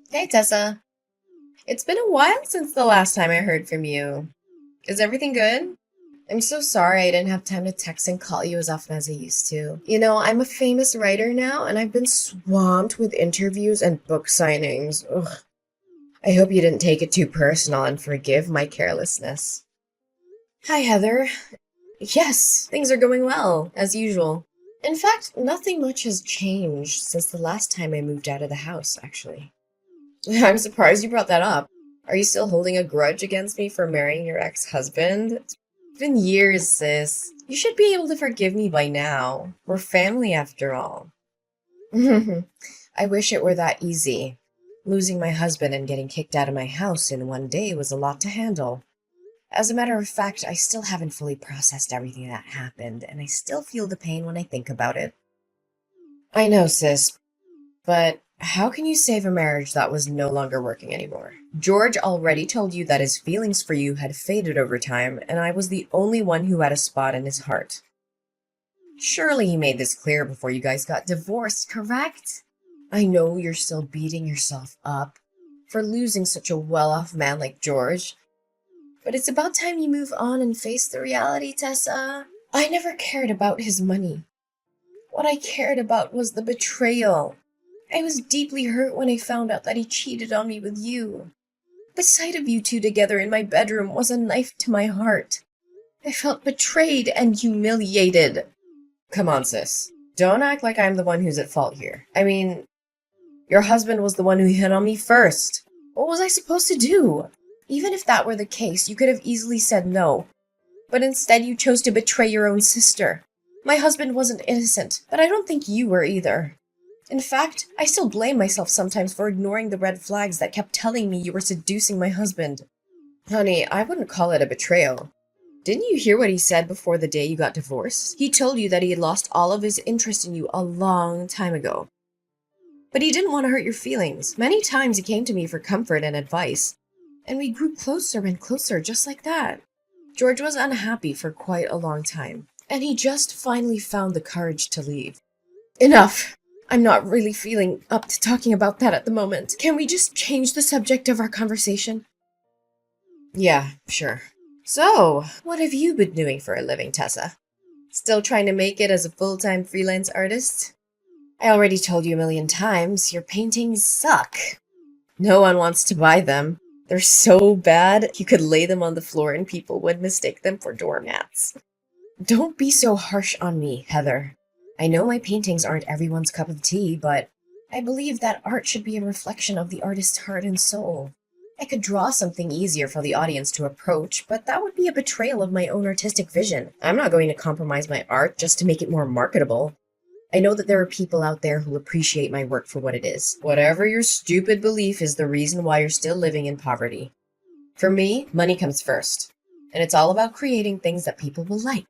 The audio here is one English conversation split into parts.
Hey Tessa, it's been a while since the last time I heard from you. Is everything good? I'm so sorry I didn't have time to text and call you as often as I used to. I'm a famous writer now and I've been swamped with interviews and book signings. Ugh. I hope you didn't take it too personal and forgive my carelessness. Hi, Heather. Yes, things are going well, as usual. In fact, nothing much has changed since the last time I moved out of the house, actually. I'm surprised you brought that up. Are you still holding a grudge against me for marrying your ex-husband? It's been years, sis. You should be able to forgive me by now. We're family after all. I wish it were that easy. Losing my husband and getting kicked out of my house in one day was a lot to handle. As a matter of fact, I still haven't fully processed everything that happened, and I still feel the pain when I think about it. I know, sis, but how can you save a marriage that was no longer working anymore? George already told you that his feelings for you had faded over time, and I was the only one who had a spot in his heart. Surely he made this clear before you guys got divorced, correct? I know you're still beating yourself up for losing such a well-off man like George, but it's about time you move on and face the reality, Tessa. I never cared about his money. What I cared about was the betrayal. I was deeply hurt when I found out that he cheated on me with you. The sight of you two together in my bedroom was a knife to my heart. I felt betrayed and humiliated. Come on, sis. Don't act like I'm the one who's at fault here. I mean, your husband was the one who hit on me first. What was I supposed to do? Even if that were the case, you could have easily said no. But instead you chose to betray your own sister. My husband wasn't innocent, but I don't think you were either. In fact, I still blame myself sometimes for ignoring the red flags that kept telling me you were seducing my husband. Honey, I wouldn't call it a betrayal. Didn't you hear what he said before the day you got divorced? He told you that he had lost all of his interest in you a long time ago. But he didn't want to hurt your feelings. Many times he came to me for comfort and advice, and we grew closer and closer just like that. George was unhappy for quite a long time, and he just finally found the courage to leave. Enough! I'm not really feeling up to talking about that at the moment. Can we just change the subject of our conversation? Yeah, sure. So, what have you been doing for a living, Tessa? Still trying to make it as a full-time freelance artist? I already told you a million times, your paintings suck. No one wants to buy them. They're so bad, you could lay them on the floor and people would mistake them for doormats. Don't be so harsh on me, Heather. I know my paintings aren't everyone's cup of tea, but I believe that art should be a reflection of the artist's heart and soul. I could draw something easier for the audience to approach, but that would be a betrayal of my own artistic vision. I'm not going to compromise my art just to make it more marketable. I know that there are people out there who appreciate my work for what it is. Whatever your stupid belief is the reason why you're still living in poverty. For me, money comes first, and it's all about creating things that people will like.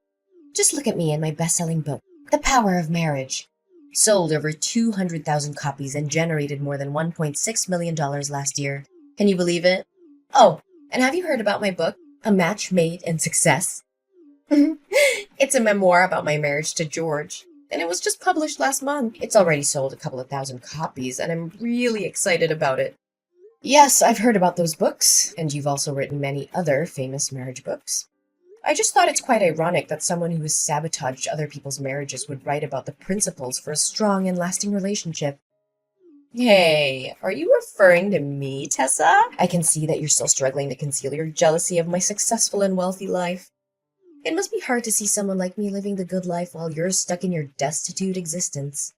Just look at me and my best-selling book, The Power of Marriage. Sold over 200,000 copies and generated more than $1.6 million last year. Can you believe it? Oh, and have you heard about my book, A Match Made in Success? It's a memoir about my marriage to George, and it was just published last month. It's already sold a couple of thousand copies, and I'm really excited about it. Yes, I've heard about those books, and you've also written many other famous marriage books. I just thought it's quite ironic that someone who has sabotaged other people's marriages would write about the principles for a strong and lasting relationship. Hey, are you referring to me, Tessa? I can see that you're still struggling to conceal your jealousy of my successful and wealthy life. It must be hard to see someone like me living the good life while you're stuck in your destitute existence.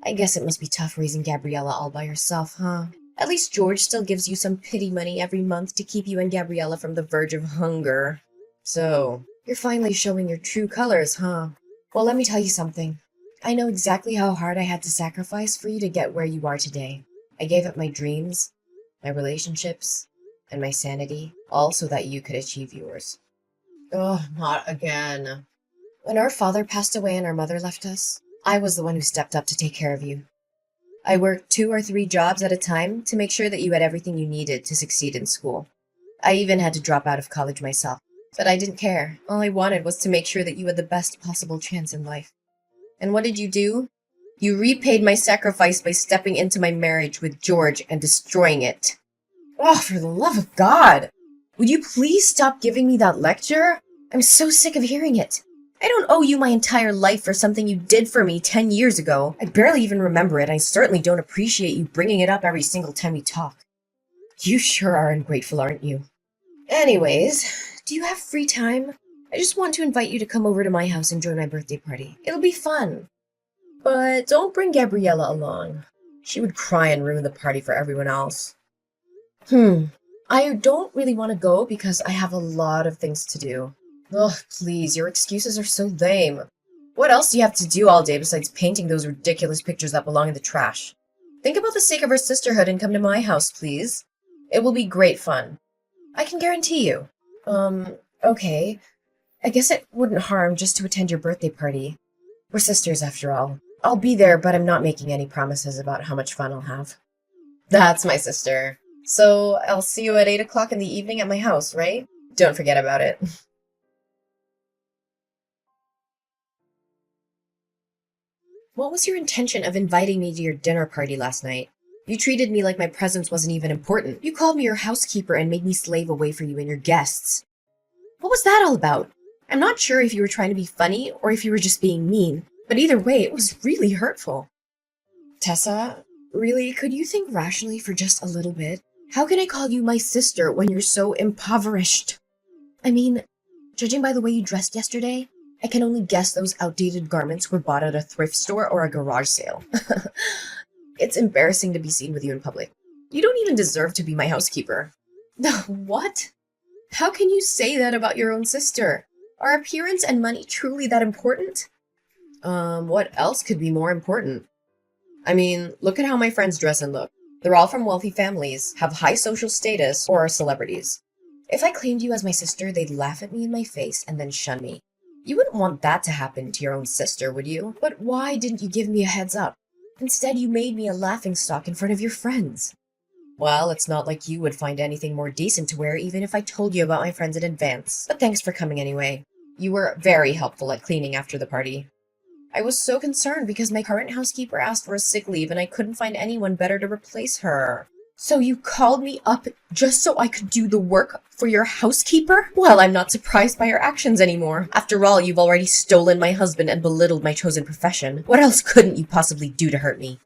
I guess it must be tough raising Gabriella all by yourself, huh? At least George still gives you some pity money every month to keep you and Gabriella from the verge of hunger. So, you're finally showing your true colors, huh? Well, let me tell you something. I know exactly how hard I had to sacrifice for you to get where you are today. I gave up my dreams, my relationships, and my sanity, all so that you could achieve yours. Oh, not again. When our father passed away and our mother left us, I was the one who stepped up to take care of you. I worked 2 or 3 jobs at a time to make sure that you had everything you needed to succeed in school. I even had to drop out of college myself, but I didn't care. All I wanted was to make sure that you had the best possible chance in life. And what did you do? You repaid my sacrifice by stepping into my marriage with George and destroying it. Oh, for the love of God! Would you please stop giving me that lecture? I'm so sick of hearing it. I don't owe you my entire life for something you did for me 10 years ago. I barely even remember it. I certainly don't appreciate you bringing it up every single time we talk. You sure are ungrateful, aren't you? Anyways, do you have free time? I just want to invite you to come over to my house and join my birthday party. It'll be fun. But don't bring Gabriella along. She would cry and ruin the party for everyone else. I don't really want to go because I have a lot of things to do. Ugh, please, your excuses are so lame. What else do you have to do all day besides painting those ridiculous pictures that belong in the trash? Think about the sake of our sisterhood and come to my house, please. It will be great fun. I can guarantee you. Okay. I guess it wouldn't harm just to attend your birthday party. We're sisters after all. I'll be there, but I'm not making any promises about how much fun I'll have. That's my sister. So I'll see you at 8 o'clock in the evening at my house, right? Don't forget about it. What was your intention of inviting me to your dinner party last night? You treated me like my presence wasn't even important. You called me your housekeeper and made me slave away for you and your guests. What was that all about? I'm not sure if you were trying to be funny or if you were just being mean, but either way, it was really hurtful. Tessa, really, could you think rationally for just a little bit? How can I call you my sister when you're so impoverished? I mean, judging by the way you dressed yesterday, I can only guess those outdated garments were bought at a thrift store or a garage sale. It's embarrassing to be seen with you in public. You don't even deserve to be my housekeeper. What? How can you say that about your own sister? Are appearance and money truly that important? What else could be more important? I mean, look at how my friends dress and look. They're all from wealthy families, have high social status, or are celebrities. If I claimed you as my sister, they'd laugh at me in my face and then shun me. You wouldn't want that to happen to your own sister, would you? But why didn't you give me a heads up? Instead, you made me a laughingstock in front of your friends. Well, it's not like you would find anything more decent to wear even if I told you about my friends in advance. But thanks for coming anyway. You were very helpful at cleaning after the party. I was so concerned because my current housekeeper asked for a sick leave and I couldn't find anyone better to replace her. So you called me up just so I could do the work for your housekeeper? Well, I'm not surprised by your actions anymore. After all, you've already stolen my husband and belittled my chosen profession. What else couldn't you possibly do to hurt me?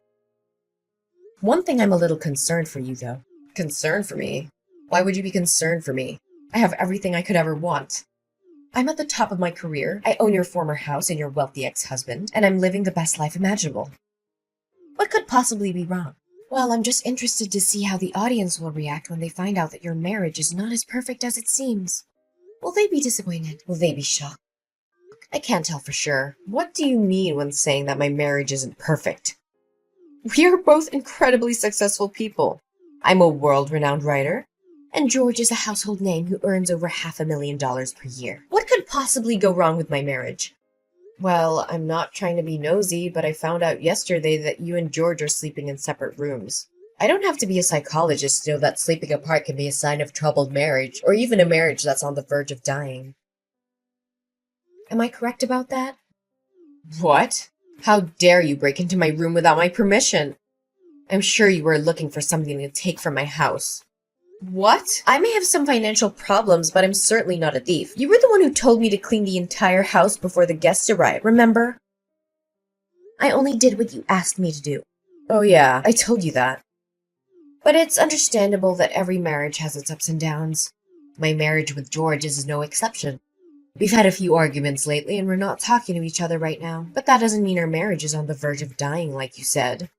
One thing I'm a little concerned for you, though. Concerned for me? Why would you be concerned for me? I have everything I could ever want. I'm at the top of my career, I own your former house and your wealthy ex-husband, and I'm living the best life imaginable. What could possibly be wrong? Well, I'm just interested to see how the audience will react when they find out that your marriage is not as perfect as it seems. Will they be disappointed? Will they be shocked? I can't tell for sure. What do you mean when saying that my marriage isn't perfect? We are both incredibly successful people. I'm a world-renowned writer, and George is a household name who earns over $500,000 per year. What could possibly go wrong with my marriage? Well, I'm not trying to be nosy, but I found out yesterday that you and George are sleeping in separate rooms. I don't have to be a psychologist to know that sleeping apart can be a sign of troubled marriage, or even a marriage that's on the verge of dying. Am I correct about that? What? How dare you break into my room without my permission? I'm sure you were looking for something to take from my house. What? I may have some financial problems, but I'm certainly not a thief. You were the one who told me to clean the entire house before the guests arrived, remember? I only did what you asked me to do. Oh yeah, I told you that. But it's understandable that every marriage has its ups and downs. My marriage with George is no exception. We've had a few arguments lately and we're not talking to each other right now, but that doesn't mean our marriage is on the verge of dying like you said.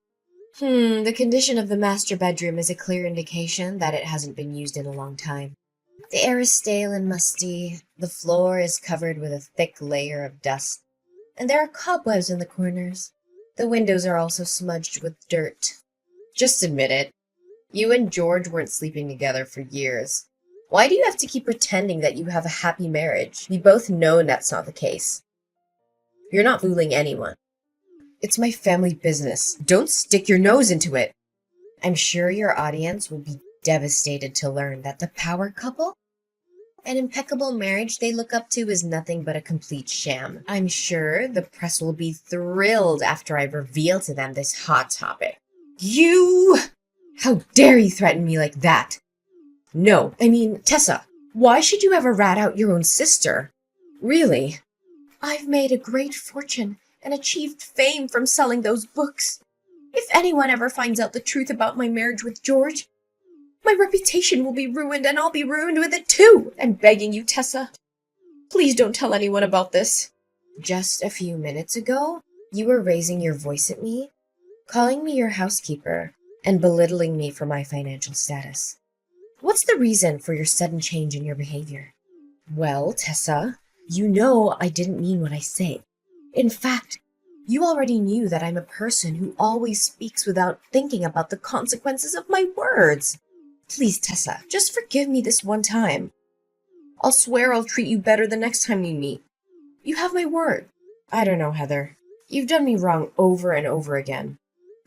The condition of the master bedroom is a clear indication that it hasn't been used in a long time. The air is stale and musty, the floor is covered with a thick layer of dust, and there are cobwebs in the corners. The windows are also smudged with dirt. Just admit it. You and George weren't sleeping together for years. Why do you have to keep pretending that you have a happy marriage? We both know that's not the case. You're not fooling anyone. It's my family business. Don't stick your nose into it. I'm sure your audience will be devastated to learn that the power couple An impeccable marriage they look up to is nothing but a complete sham. I'm sure the press will be thrilled after I reveal to them this hot topic. You! How dare you threaten me like that? No, I mean, Tessa, why should you ever rat out your own sister? Really? I've made a great fortune and achieved fame from selling those books. If anyone ever finds out the truth about my marriage with George, my reputation will be ruined and I'll be ruined with it too. I'm begging you, Tessa. Please don't tell anyone about this. Just a few minutes ago, you were raising your voice at me, calling me your housekeeper, and belittling me for my financial status. What's the reason for your sudden change in your behavior? Well, Tessa, you know I didn't mean what I say. In fact, you already knew that I'm a person who always speaks without thinking about the consequences of my words. Please, Tessa, just forgive me this one time. I'll swear I'll treat you better the next time we meet. You have my word. I don't know, Heather. You've done me wrong over and over again.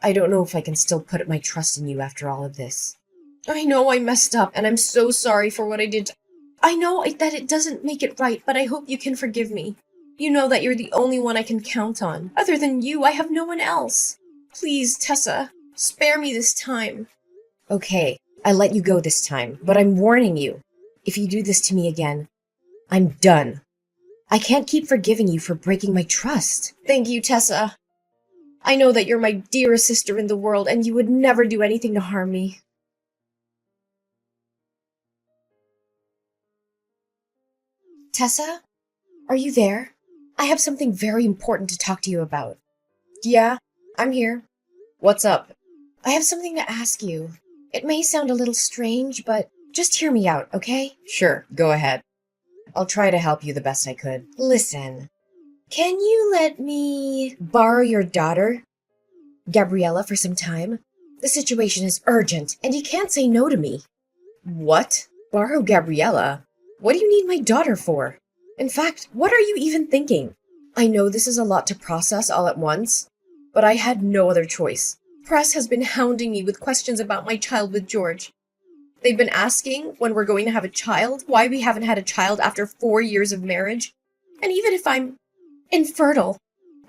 I don't know if I can still put my trust in you after all of this. I know I messed up, and I'm so sorry for what I did. I know that it doesn't make it right, but I hope you can forgive me. You know that you're the only one I can count on. Other than you, I have no one else. Please, Tessa, spare me this time. Okay, I let you go this time, but I'm warning you. If you do this to me again, I'm done. I can't keep forgiving you for breaking my trust. Thank you, Tessa. I know that you're my dearest sister in the world, and you would never do anything to harm me. Tessa? Are you there? I have something very important to talk to you about. Yeah, I'm here. What's up? I have something to ask you. It may sound a little strange, but just hear me out, okay? Sure, go ahead. I'll try to help you the best I could. Listen, can you let me borrow your daughter, Gabriella, for some time? The situation is urgent, and you can't say no to me. What? Borrow Gabriella? What do you need my daughter for? In fact, what are you even thinking? I know this is a lot to process all at once, but I had no other choice. Press has been hounding me with questions about my child with George. They've been asking when we're going to have a child, why we haven't had a child after 4 years of marriage, and even if I'm infertile.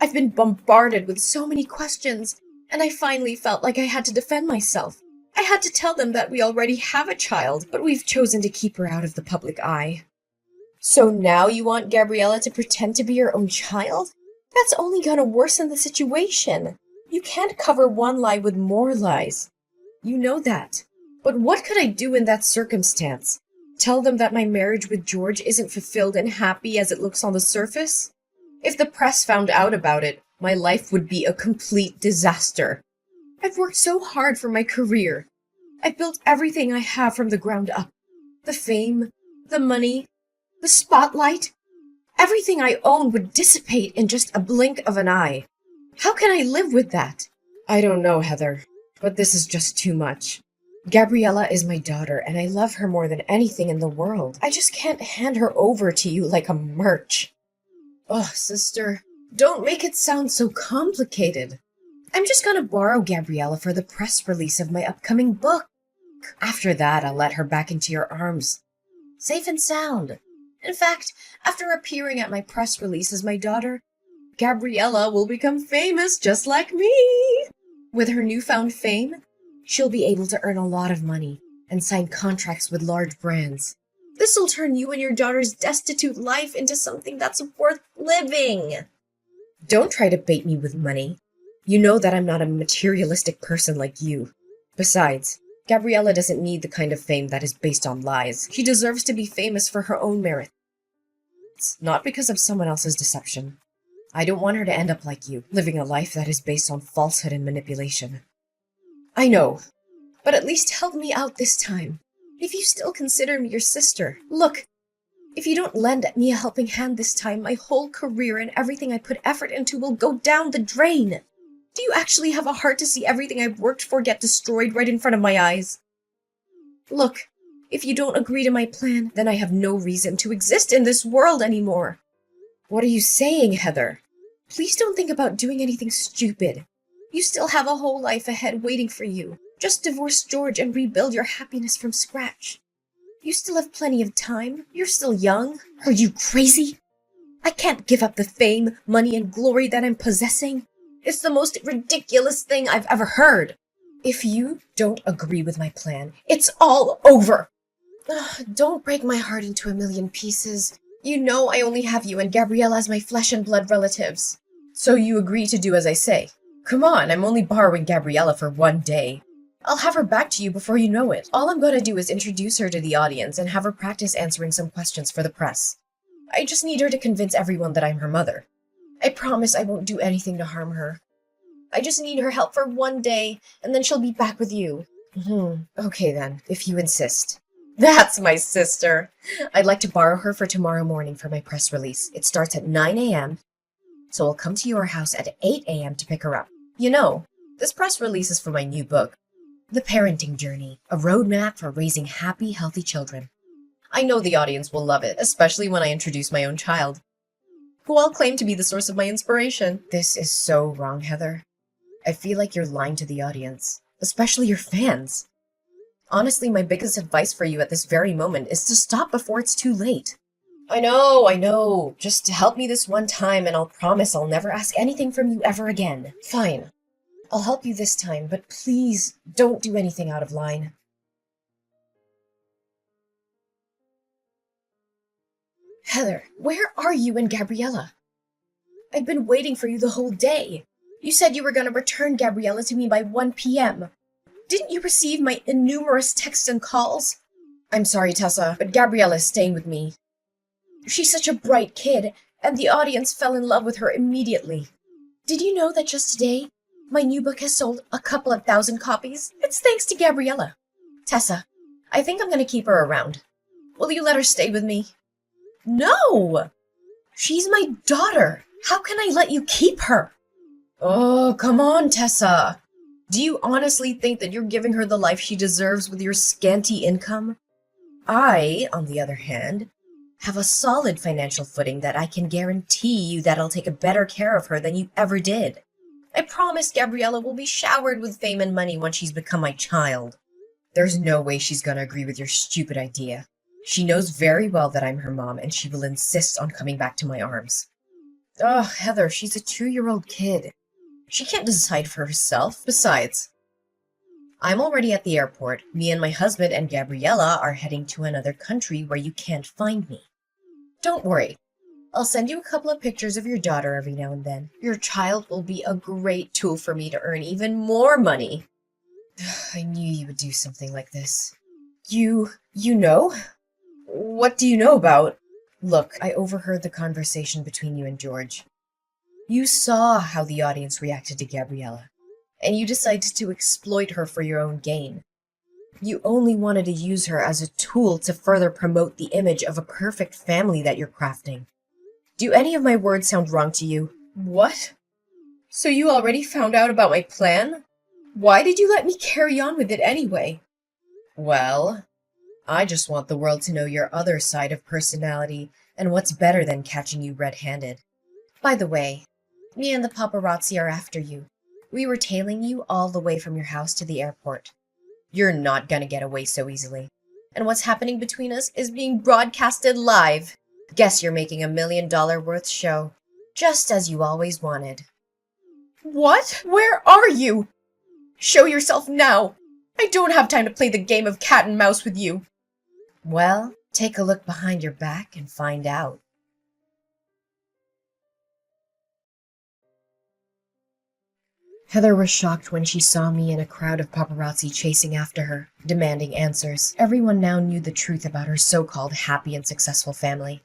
I've been bombarded with so many questions, and I finally felt like I had to defend myself. I had to tell them that we already have a child, but we've chosen to keep her out of the public eye. So now you want Gabriella to pretend to be your own child? That's only gonna worsen the situation. You can't cover one lie with more lies. You know that. But what could I do in that circumstance? Tell them that my marriage with George isn't fulfilled and happy as it looks on the surface? If the press found out about it, my life would be a complete disaster. I've worked so hard for my career. I've built everything I have from the ground up. The fame, the money, the spotlight. Everything I own would dissipate in just a blink of an eye. How can I live with that? I don't know, Heather, but this is just too much. Gabriella is my daughter, and I love her more than anything in the world. I just can't hand her over to you like a merch. Oh, sister, don't make it sound so complicated. I'm just gonna borrow Gabriella for the press release of my upcoming book. After that, I'll let her back into your arms, safe and sound. In fact, after appearing at my press release as my daughter, Gabriella will become famous just like me. With her newfound fame, she'll be able to earn a lot of money and sign contracts with large brands. This'll turn you and your daughter's destitute life into something that's worth living. Don't try to bait me with money. You know that I'm not a materialistic person like you. Besides, Gabriella doesn't need the kind of fame that is based on lies. She deserves to be famous for her own merit, not because of someone else's deception. I don't want her to end up like you, living a life that is based on falsehood and manipulation. I know, but at least help me out this time. If you still consider me your sister, look, if you don't lend me a helping hand this time, my whole career and everything I put effort into will go down the drain. Do you actually have a heart to see everything I've worked for get destroyed right in front of my eyes? Look, if you don't agree to my plan, then I have no reason to exist in this world anymore. What are you saying, Heather? Please don't think about doing anything stupid. You still have a whole life ahead waiting for you. Just divorce George and rebuild your happiness from scratch. You still have plenty of time. You're still young. Are you crazy? I can't give up the fame, money, and glory that I'm possessing. It's the most ridiculous thing I've ever heard. If you don't agree with my plan, it's all over. Ugh, don't break my heart into a million pieces. You know I only have you and Gabriella as my flesh and blood relatives. So you agree to do as I say. Come on, I'm only borrowing Gabriella for one day. I'll have her back to you before you know it. All I'm gonna do is introduce her to the audience and have her practice answering some questions for the press. I just need her to convince everyone that I'm her mother. I promise I won't do anything to harm her. I just need her help for one day, and then she'll be back with you. Okay then, if you insist. That's my sister. I'd like to borrow her for tomorrow morning for my press release. It starts at 9 a.m., so I'll come to your house at 8 a.m. to pick her up. You know, this press release is for my new book, The Parenting Journey, a roadmap for raising happy, healthy children. I know the audience will love it, especially when I introduce my own child, who I'll claim to be the source of my inspiration. This is so wrong, Heather. I feel like you're lying to the audience, especially your fans. Honestly, my biggest advice for you at this very moment is to stop before it's too late. I know. Just help me this one time and I'll promise I'll never ask anything from you ever again. Fine. I'll help you this time, but please don't do anything out of line. Heather, where are you and Gabriella? I've been waiting for you the whole day. You said you were going to return Gabriella to me by 1 p.m. Didn't you receive my innumerous texts and calls? I'm sorry, Tessa, but Gabriella is staying with me. She's such a bright kid, and the audience fell in love with her immediately. Did you know that just today, my new book has sold a couple of thousand copies? It's thanks to Gabriella. Tessa, I think I'm going to keep her around. Will you let her stay with me? No! She's my daughter. How can I let you keep her? Oh, come on, Tessa. Do you honestly think that you're giving her the life she deserves with your scanty income? I, on the other hand, have a solid financial footing that I can guarantee you that I'll take a better care of her than you ever did. I promise Gabriella will be showered with fame and money when she's become my child. There's no way she's gonna agree with your stupid idea. She knows very well that I'm her mom and she will insist on coming back to my arms. Oh, Heather, she's a 2-year-old kid. She can't decide for herself. Besides, I'm already at the airport. Me and my husband and Gabriella are heading to another country where you can't find me. Don't worry. I'll send you a couple of pictures of your daughter every now and then. Your child will be a great tool for me to earn even more money. I knew you would do something like this. You know? What do you know about? Look, I overheard the conversation between you and George. You saw how the audience reacted to Gabriella, and you decided to exploit her for your own gain. You only wanted to use her as a tool to further promote the image of a perfect family that you're crafting. Do any of my words sound wrong to you? What? So you already found out about my plan? Why did you let me carry on with it anyway? Well, I just want the world to know your other side of personality, and what's better than catching you red-handed. By the way, me and the paparazzi are after you. We were tailing you all the way from your house to the airport. You're not gonna get away so easily. And what's happening between us is being broadcasted live. Guess you're making $1 million worth show. Just as you always wanted. What? Where are you? Show yourself now. I don't have time to play the game of cat and mouse with you. Well, take a look behind your back and find out. Heather was shocked when she saw me and a crowd of paparazzi chasing after her, demanding answers. Everyone now knew the truth about her so-called happy and successful family.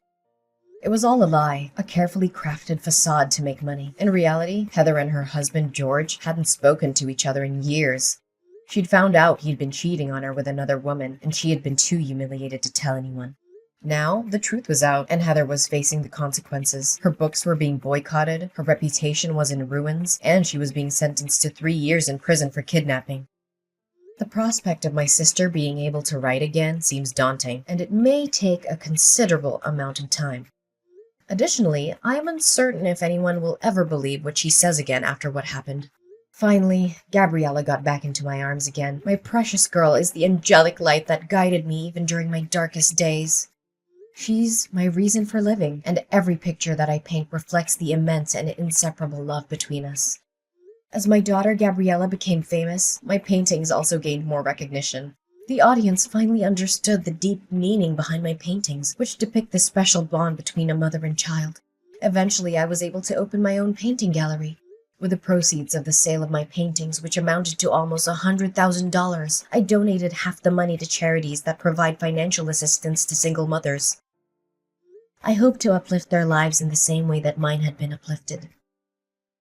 It was all a lie, a carefully crafted facade to make money. In reality, Heather and her husband George hadn't spoken to each other in years. She'd found out he'd been cheating on her with another woman, and she had been too humiliated to tell anyone. Now, the truth was out, and Heather was facing the consequences. Her books were being boycotted, her reputation was in ruins, and she was being sentenced to 3 years in prison for kidnapping. The prospect of my sister being able to write again seems daunting, and it may take a considerable amount of time. Additionally, I am uncertain if anyone will ever believe what she says again after what happened. Finally, Gabriella got back into my arms again. My precious girl is the angelic light that guided me even during my darkest days. She's my reason for living, and every picture that I paint reflects the immense and inseparable love between us. As my daughter Gabriella became famous, my paintings also gained more recognition. The audience finally understood the deep meaning behind my paintings, which depict the special bond between a mother and child. Eventually, I was able to open my own painting gallery. With the proceeds of the sale of my paintings, which amounted to almost $100,000, I donated half the money to charities that provide financial assistance to single mothers. I hope to uplift their lives in the same way that mine had been uplifted.